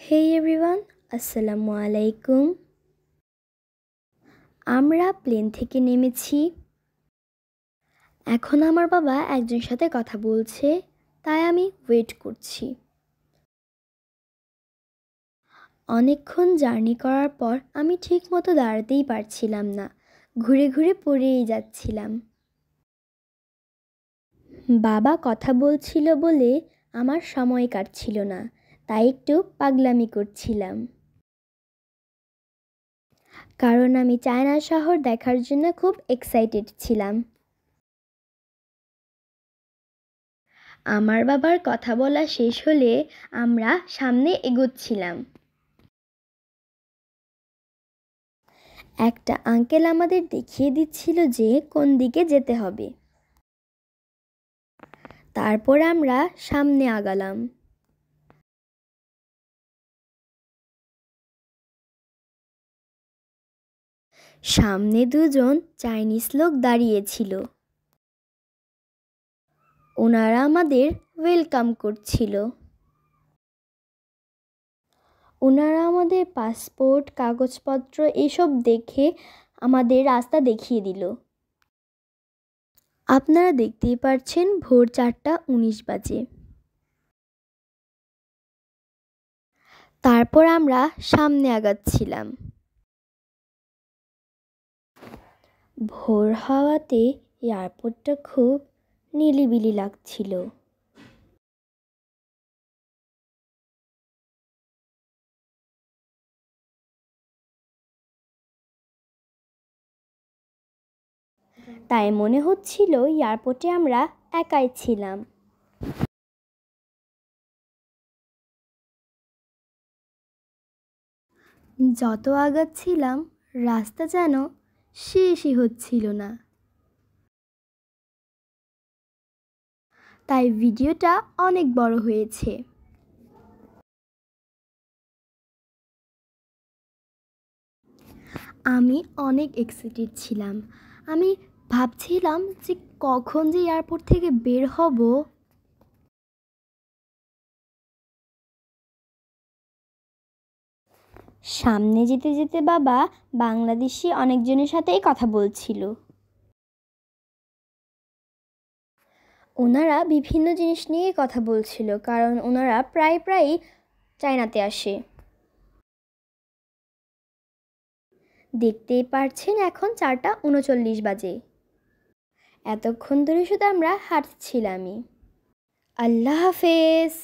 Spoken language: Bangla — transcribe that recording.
Hey everyone, আসসালামু আলাইকুম। আমরা প্লেন থেকে নেমেছি। এখন আমার বাবা একজনের সাথে কথা বলছে, তাই আমি ওয়েট করছি। অনেকক্ষণ জার্নি করার পর আমি ঠিকমতো দাঁড়াতেই পারছিলাম না, ঘুরে ঘুরে পড়েই যাচ্ছিলাম। বাবা কথা বলছিল বলে আমার সময় কাটছিল না, তাই একটু পাগলামি করছিলাম। কারণ আমি চায়না শহর দেখার জন্য খুব এক্সাইটেড ছিলাম। আমার বাবার কথা বলা শেষ হলে আমরা সামনে এগোচ্ছিলাম। একটা আঙ্কেল আমাদের দেখিয়ে দিচ্ছিল যে কোন দিকে যেতে হবে। তারপর আমরা সামনে আগালাম। সামনে দুজন চাইনিজ লোক দাঁড়িয়েছিল। ওনারা আমাদের ওয়েলকাম করছিল। ওনারা আমাদের পাসপোর্ট, কাগজপত্র এসব দেখে আমাদের রাস্তা দেখিয়ে দিল। আপনারা দেখতেই পাচ্ছেন ভোর 4:19 বাজে। তারপর আমরা সামনে আগাচ্ছিলাম। ভোর হাওয়াতে এয়ারপোর্টটা খুব নিলিবিলি লাগছিল। তাই মনে হচ্ছিল এয়ারপোর্টে আমরা একাই ছিলাম। যত আগাচ্ছিলাম রাস্তা যেন শেষই হচ্ছিল না। তাই ভিডিওটা অনেক বড় হয়েছে। আমি অনেক এক্সাইটেড ছিলাম। আমি ভাবছিলাম যে কখন যে এয়ারপোর্ট থেকে বের হব। সামনে যেতে যেতে বাবা বাংলাদেশি অনেকজনের সাথেই কথা বলছিল। ওনারা বিভিন্ন জিনিস নিয়ে কথা বলছিল, কারণ ওনারা প্রায়ই চায়নাতে আসে। দেখতেই পারছেন এখন 4:39 বাজে। এতক্ষণ ধরে শুধু আমরা হাঁটছিলামই। আল্লাহ হাফেজ।